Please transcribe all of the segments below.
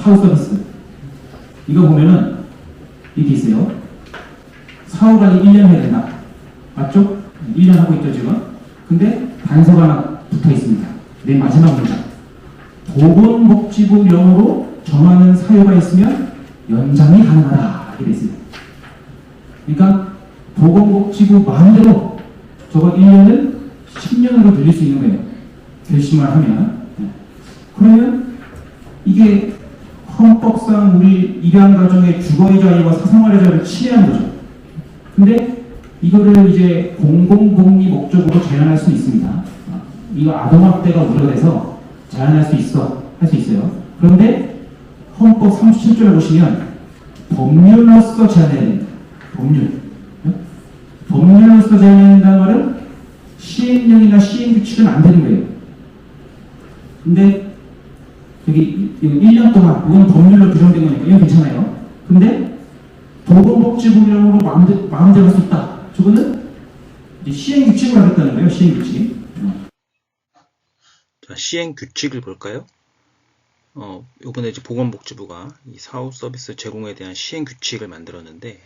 사후 서비스. 이거 보면은 이렇게 있어요. 사후 관리 1년 해야 된다. 맞죠? 1년 하고 있죠, 지금? 근데 단서가 하나 붙어 있습니다. 맨 마지막 문장. 보건복지부령으로 정하는 사유가 있으면 연장이 가능하다. 이렇게 돼 있습니다. 그러니까 보건복지부 마음대로 저거 1년을 10년으로 늘릴 수 있는 거예요. 결심을 하면. 그러면 이게 헌법상 우리 입양 가정의 주거의 자유와 사생활의 자유를 침해하는 거죠. 근데 이거를 이제 공공복리 목적으로 제한할 수 있습니다. 이거 아동학대가 우려돼서 제한할 수 있어. 할 수 있어요. 그런데 헌법 37조를 보시면 법률로서 제한해야 됩니다. 법률로서 제한해야 된다는 말은 시행령이나 시행규칙은 안 되는 거예요. 근데 여기 1년 동안 이건 법률로 규정된 거니까 이건 괜찮아요. 근데 보건복지부령으로 마음대로 할 수 있다. 저거는 이제 시행규칙으로 하겠다는 거예요. 시행규칙. 자, 시행규칙을 볼까요? 요번에 이제 보건복지부가 이 사후 서비스 제공에 대한 시행규칙을 만들었는데,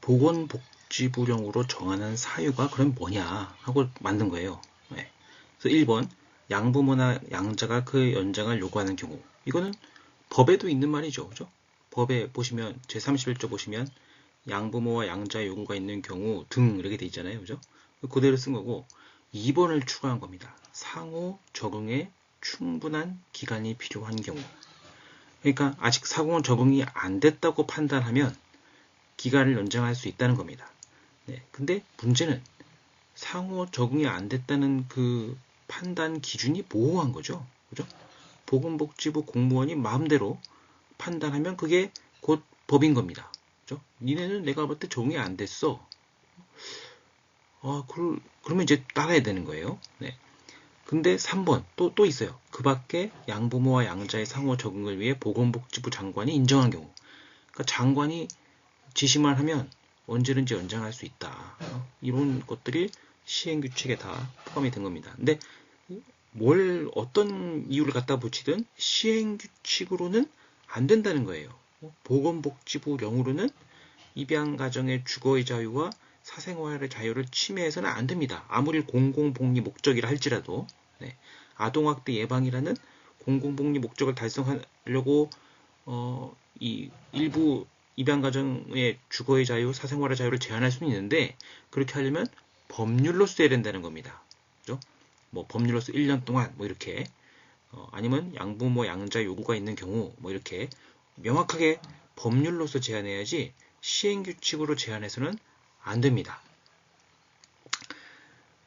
보건복지부령으로 정하는 사유가 그럼 뭐냐 하고 만든 거예요. 네. 그래서 1번, 양부모나 양자가 그 연장을 요구하는 경우. 이거는 법에도 있는 말이죠. 그죠? 법에 보시면, 제31조 보시면, 양부모와 양자 요구가 있는 경우 등 이렇게 돼 있잖아요. 그죠? 그대로 쓴 거고, 2번을 추가한 겁니다. 상호 적응에 충분한 기간이 필요한 경우. 그러니까 아직 상호 적응이 안 됐다고 판단하면 기간을 연장할 수 있다는 겁니다. 네, 근데 문제는 상호 적응이 안 됐다는 그 판단 기준이 모호한 거죠. 그죠? 보건복지부 공무원이 마음대로 판단하면 그게 곧 법인 겁니다. 그죠? 니네는 내가 볼 때 적응이 안 됐어. 그러면 이제 따라야 되는 거예요. 네. 근데 3번 또 있어요. 그 밖에 양부모와 양자의 상호 적응을 위해 보건복지부 장관이 인정한 경우. 그러니까 장관이 지시만 하면 언제든지 연장할 수 있다. 이런 것들이 시행규칙에 다 포함이 된 겁니다. 근데 어떤 이유를 갖다 붙이든 시행규칙으로는 안 된다는 거예요. 보건복지부령으로는 입양가정의 주거의 자유와 사생활의 자유를 침해해서는 안 됩니다. 아무리 공공복리 목적이라 할지라도. 네. 아동학대 예방이라는 공공복리 목적을 달성하려고 이 일부 입양가정의 주거의 자유, 사생활의 자유를 제한할 수는 있는데 그렇게 하려면 법률로 써야 된다는 겁니다. 그죠? 뭐 법률로서 1년 동안 뭐 이렇게 아니면 양부모 양자 요구가 있는 경우 뭐 이렇게 명확하게 법률로서 제한해야지 시행규칙으로 제한해서는 안 됩니다.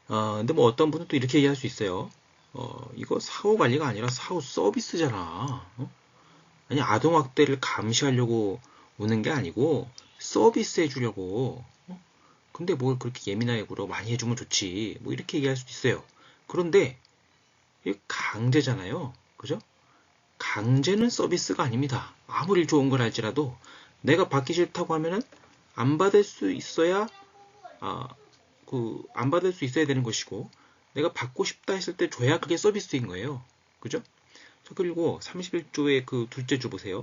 근데 뭐 어떤 분은 또 이렇게 얘기할 수 있어요. 이거 사후 관리가 아니라 사후 서비스잖아. 아니 아동학대를 감시하려고 오는 게 아니고 서비스 해주려고. 근데 뭘 그렇게 예민하게 굴어 많이 해주면 좋지. 뭐 이렇게 얘기할 수도 있어요. 그런데 이게 강제잖아요. 그죠? 강제는 서비스가 아닙니다. 아무리 좋은 걸 할지라도 내가 받기 싫다고 하면은 안 받을 수 있어야 안 받을 수 있어야 되는 것이고 내가 받고 싶다 했을 때 줘야 그게 서비스인 거예요. 그죠? 그리고 31조의 그 둘째 주 보세요.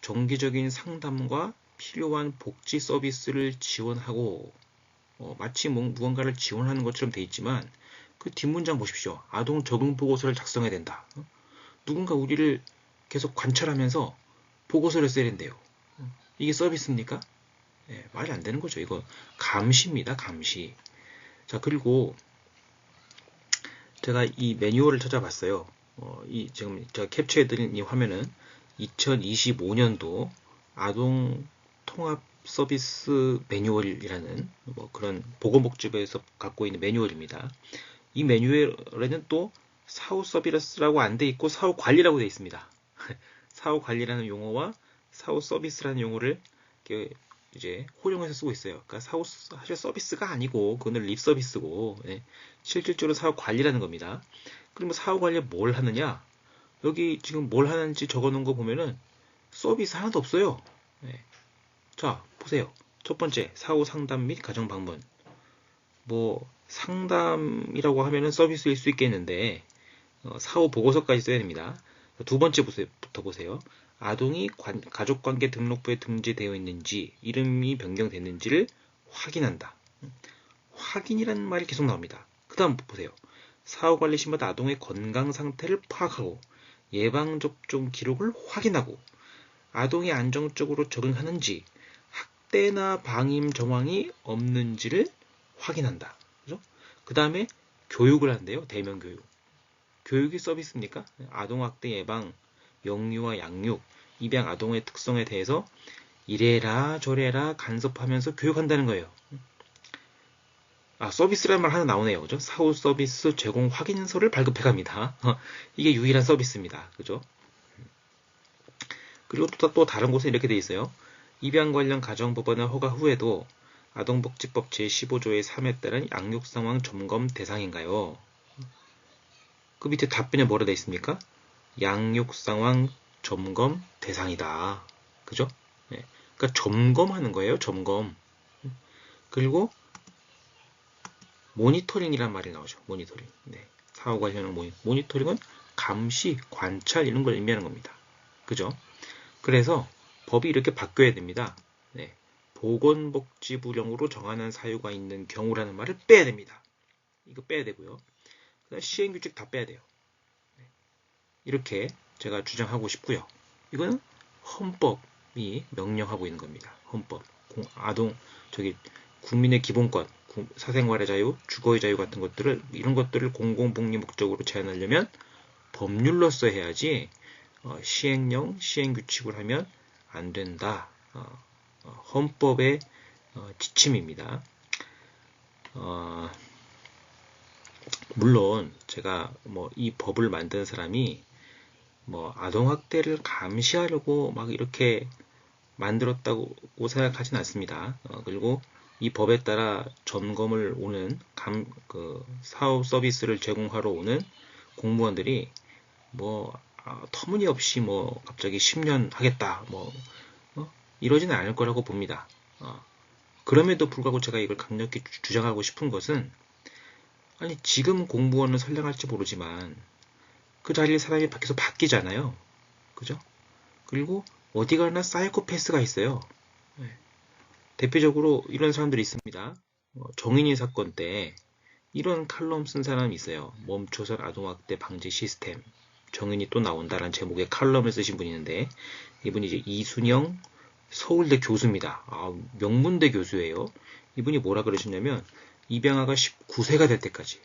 정기적인 상담과 필요한 복지 서비스를 지원하고 마치 무언가를 지원하는 것처럼 돼 있지만 그 뒷문장 보십시오. 아동 적응 보고서를 작성해야 된다. 누군가 우리를 계속 관찰하면서 보고서를 써야 된대요. 이게 서비스입니까? 네, 말이 안 되는 거죠. 이거 감시입니다. 감시. 자, 그리고 제가 이 매뉴얼을 찾아봤어요. 지금 제가 캡처해드린 이 화면은 2025년도 아동 통합 서비스 매뉴얼이라는 뭐 그런 보건복지부에서 갖고 있는 매뉴얼입니다. 이 매뉴얼에는 또 사후 서비스라고 안 돼 있고 사후 관리라고 돼 있습니다. 사후 관리라는 용어와 사후 서비스라는 용어를 이제 혼용해서 쓰고 있어요. 그러니까 사실 서비스가 아니고 그거는 립 서비스고 실질적으로 사후 관리라는 겁니다. 그러면 사후 관리에 뭘 하느냐? 여기 지금 뭘 하는지 적어놓은 거 보면은 서비스 하나도 없어요. 자, 보세요. 첫 번째, 사후 상담 및 가정 방문. 뭐 상담이라고 하면은 서비스일 수 있겠는데 사후 보고서까지 써야 됩니다. 두 번째부터 보세요. 아동이 가족관계 등록부에 등재되어 있는지, 이름이 변경됐는지를 확인한다. 확인이라는 말이 계속 나옵니다. 그 다음 보세요. 사후관리시마다 아동의 건강 상태를 파악하고 예방접종 기록을 확인하고 아동이 안정적으로 적응하는지 학대나 방임 정황이 없는지를 확인한다. 그죠? 그 다음에 교육을 한대요. 대면 교육. 교육이 서비스입니까? 아동학대 예방, 영유아 양육, 입양 아동의 특성에 대해서 이래라 저래라 간섭하면서 교육한다는 거예요. 서비스라는 말 하나 나오네요. 그죠? 사후 서비스 제공 확인서를 발급해 갑니다. 이게 유일한 서비스입니다. 그죠? 그리고 또 다른 곳에 이렇게 돼 있어요. 입양 관련 가정법원의 허가 후에도 아동복지법 제15조의 3에 따른 양육 상황 점검 대상인가요? 그 밑에 답변에 뭐라 돼 있습니까? 양육 상황 점검 대상이다. 그죠? 네. 그러니까 점검하는 거예요. 점검. 그리고 모니터링이란 말이 나오죠. 모니터링. 네. 사후 관련 모니터링은 감시, 관찰 이런 걸 의미하는 겁니다. 그죠? 그래서 법이 이렇게 바뀌어야 됩니다. 네. 보건복지부령으로 정하는 사유가 있는 경우라는 말을 빼야 됩니다. 이거 빼야 되고요. 시행규칙 다 빼야 돼요. 네. 이렇게 제가 주장하고 싶고요. 이거는 헌법이 명령하고 있는 겁니다. 헌법. 국민의 기본권, 사생활의 자유, 주거의 자유 같은 것들을, 이런 것들을 공공복리 목적으로 제한하려면 법률로서 해야지, 시행령, 시행규칙을 하면 안 된다. 헌법의 지침입니다. 물론 제가 이 법을 만든 사람이 아동학대를 감시하려고 막 이렇게 만들었다고 생각하진 않습니다. 그리고 이 법에 따라 점검을 오는 사후 서비스를 제공하러 오는 공무원들이 터무니없이 갑자기 10년 하겠다 이러지는 않을 거라고 봅니다. 그럼에도 불구하고 제가 이걸 강력히 주장하고 싶은 것은, 아니 지금 공무원은 선량할지 모르지만 그 자리에 사람이 계속 바뀌잖아요. 그죠? 그리고 어디 가나 사이코패스가 있어요. 네. 대표적으로 이런 사람들이 있습니다. 정인이 사건 때 이런 칼럼 쓴 사람이 있어요. 멈춰선 아동학대 방지 시스템. 정인이 또 나온다라는 제목의 칼럼을 쓰신 분이 있는데, 이분이 이제 이순영 서울대 교수입니다. 명문대 교수예요. 이분이 뭐라 그러셨냐면, 입양아가 19세가 될 때까지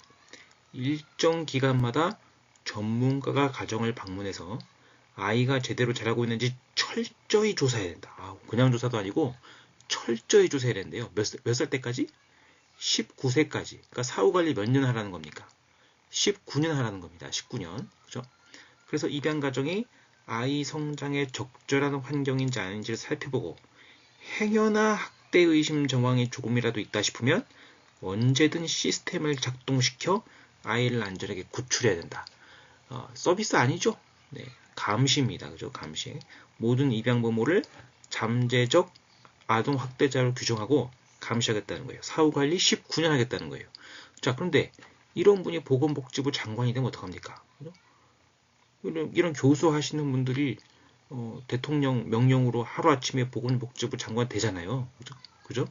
일정 기간마다 전문가가 가정을 방문해서 아이가 제대로 자라고 있는지 철저히 조사해야 된다. 그냥 조사도 아니고 철저히 조사해야 된대요. 몇 살 때까지? 19세까지. 그러니까 사후관리 몇 년 하라는 겁니까? 19년 하라는 겁니다. 19년. 그죠? 그래서 입양 가정이 아이 성장에 적절한 환경인지 아닌지를 살펴보고, 행여나 학대 의심 정황이 조금이라도 있다 싶으면 언제든 시스템을 작동시켜 아이를 안전하게 구출해야 된다. 서비스 아니죠? 네, 감시입니다. 그죠? 감시. 모든 입양 부모를 잠재적 아동 학대자로 규정하고 감시하겠다는 거예요. 사후관리 19년 하겠다는 거예요. 자, 그런데 이런 분이 보건복지부 장관이 되면 어떡합니까? 그죠? 이런 교수 하시는 분들이 대통령 명령으로 하루아침에 보건복지부 장관 되잖아요. 그죠?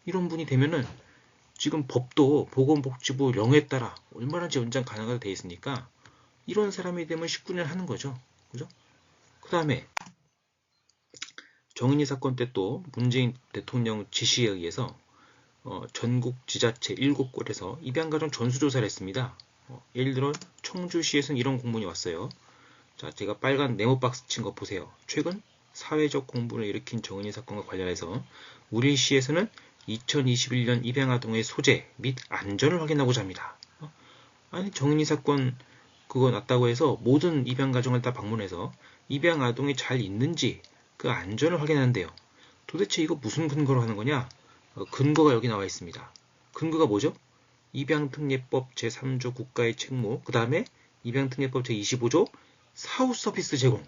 이런 분이 되면은 지금 법도 보건복지부 령에 따라 얼마든지 연장 가능하게 돼 있으니까 이런 사람이 되면 19년 하는 거죠. 그죠? 그 다음에 정인이 사건 때 또 문재인 대통령 지시에 의해서 전국 지자체 7곳에서 입양가정 전수조사를 했습니다. 예를 들어 청주시에서는 이런 공문이 왔어요. 자, 제가 빨간 네모박스 친 거 보세요. 최근 사회적 공분을 일으킨 정인이 사건과 관련해서 우리 시에서는 2021년 입양아동의 소재 및 안전을 확인하고자 합니다. 아니, 정인이 사건 그거 났다고 해서 모든 입양가정을 다 방문해서 입양아동이 잘 있는지 그 안전을 확인하는데요. 도대체 이거 무슨 근거로 하는 거냐? 근거가 여기 나와 있습니다. 근거가 뭐죠? 입양특례법 제3조 국가의 책무, 그 다음에 입양특례법 제25조 사후 서비스 제공.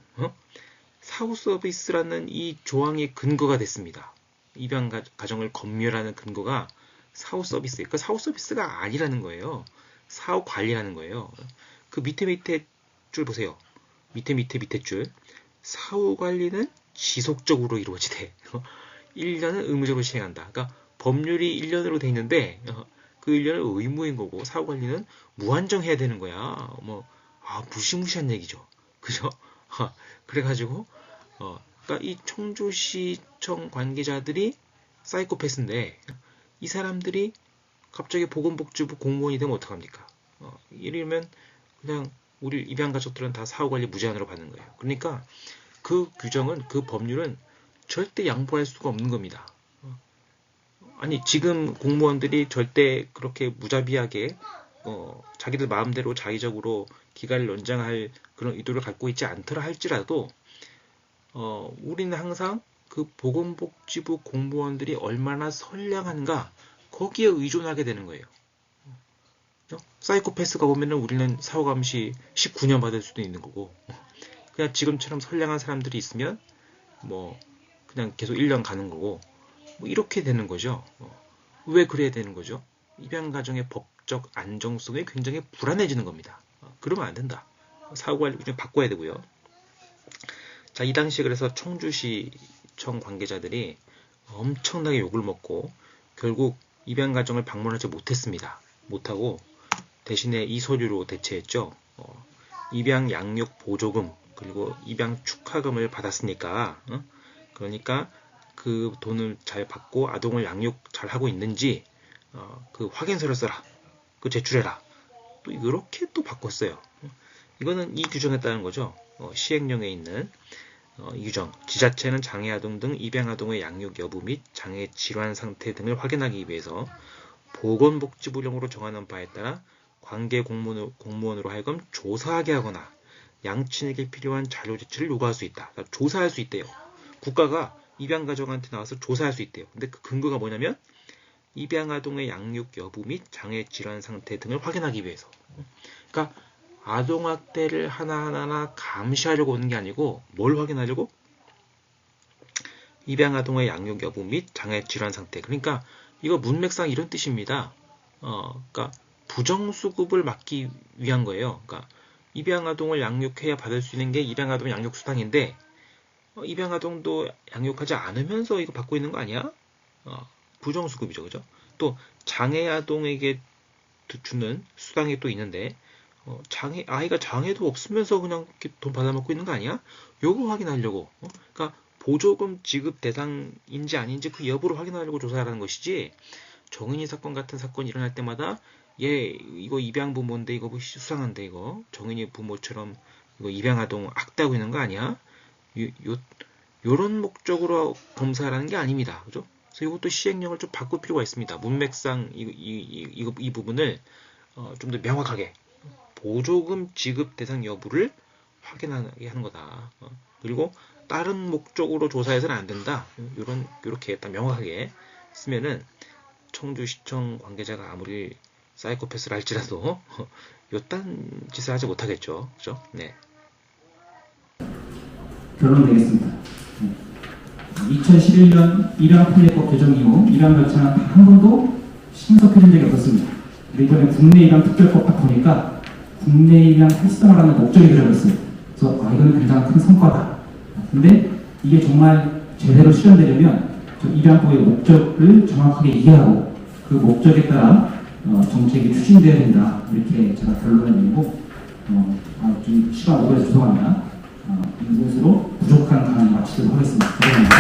사후 서비스라는 이 조항이 근거가 됐습니다. 입양 가정을 검열하는 근거가 사후 서비스. 그러니까 사후 서비스가 아니라는 거예요. 사후 관리라는 거예요. 그 밑에 줄 보세요. 밑에 줄 사후 관리는 지속적으로 이루어지되 1년은 의무적으로 시행한다. 그러니까 법률이 1년으로 돼 있는데 그 1년은 의무인 거고 사후 관리는 무한정 해야 되는 거야. 무시무시한 얘기죠. 그죠? 그래가지고 그러니까 이 청주시청 관계자들이 사이코패스인데 이 사람들이 갑자기 보건복지부 공무원이 되면 어떡합니까? 이러면 그냥 우리 입양가족들은 다 사후관리 무제한으로 받는 거예요. 그러니까 그 규정은, 그 법률은 절대 양보할 수가 없는 겁니다. 아니 지금 공무원들이 절대 그렇게 무자비하게 자기들 마음대로 자의적으로 기간을 연장할 그런 의도를 갖고 있지 않더라 할지라도 우리는 항상 그 보건복지부 공무원들이 얼마나 선량한가 거기에 의존하게 되는 거예요. 사이코패스가 보면은 우리는 사후감시 19년 받을 수도 있는 거고 그냥 지금처럼 선량한 사람들이 있으면 그냥 계속 1년 가는 거고 이렇게 되는 거죠. 왜 그래야 되는 거죠? 입양가정의 법적 안정성이 굉장히 불안해지는 겁니다. 그러면 안 된다. 사후관리 좀 바꿔야 되고요. 자, 이 당시에 그래서 청주시청 관계자들이 엄청나게 욕을 먹고 결국 입양가정을 방문하지 못했습니다. 못하고 대신에 이 서류로 대체했죠. 입양 양육 보조금 그리고 입양 축하금을 받았으니까 그러니까 그 돈을 잘 받고 아동을 양육 잘 하고 있는지 그 확인서를 써라. 그 제출해라. 또 이렇게 또 바꿨어요. 이거는 이 규정에 따른 거죠. 시행령에 있는 이 규정. 지자체는 장애아동 등 입양아동의 양육 여부 및 장애 질환 상태 등을 확인하기 위해서 보건복지부령으로 정하는 바에 따라 관계 공무원으로 하여금 조사하게 하거나 양친에게 필요한 자료 제출을 요구할 수 있다. 그러니까 조사할 수 있대요. 국가가 입양가정한테 나와서 조사할 수 있대요. 근데 그 근거가 뭐냐면 입양아동의 양육 여부 및 장애 질환 상태 등을 확인하기 위해서. 그러니까 아동학대를 하나하나 감시하려고 오는 게 아니고 뭘 확인하려고? 입양아동의 양육 여부 및 장애 질환 상태. 그러니까 이거 문맥상 이런 뜻입니다. 그러니까 부정수급을 막기 위한 거예요. 그러니까 입양아동을 양육해야 받을 수 있는 게 입양아동 양육수당인데 입양아동도 양육하지 않으면서 이거 받고 있는 거 아니야? 부정수급이죠. 그죠? 또 장애아동에게 주는 수당이 또 있는데 아이가 장애도 없으면서 그냥 이렇게 돈 받아먹고 있는 거 아니야? 요거 확인하려고. 그러니까 보조금 지급 대상인지 아닌지 그 여부를 확인하려고 조사하라는 것이지 정인이 사건 같은 사건이 일어날 때마다 이거 입양 부모인데 이거 수상한데 이거 정인이 부모처럼 이거 입양아동 학대하고 있는 거 아니야? 요런 목적으로 검사하라는 게 아닙니다. 그죠? 그래서 이것도 시행령을 좀 바꿀 필요가 있습니다. 문맥상 이 부분을 좀 더 명확하게 보조금 지급 대상 여부를 확인하게 하는 거다. 그리고 다른 목적으로 조사해서는 안 된다. 요렇게 딱 명확하게 쓰면은 청주시청 관계자가 아무리 사이코패스를 할지라도 요딴 짓을 하지 못하겠죠. 그죠? 네. 결론 내겠습니다. 2011년 입양편의법 개정 이후 입양 절차는 단 한 번도 신속해진 적이 없었습니다. 근데 이번에 국내 입양 특별법 딱 보니까 국내 입양 활성화라는 목적이 들어갔어요. 그래서 이거는 굉장히 큰 성과다. 근데 이게 정말 제대로 실현되려면 입양법의 목적을 정확하게 이해하고 그 목적에 따라 정책이 추진돼야 된다. 이렇게 제가 결론을 내리고 좀 시간 오버해서 죄송합니다. 이것으로 부족한 강의 마치도록 하겠습니다. 감사합니다.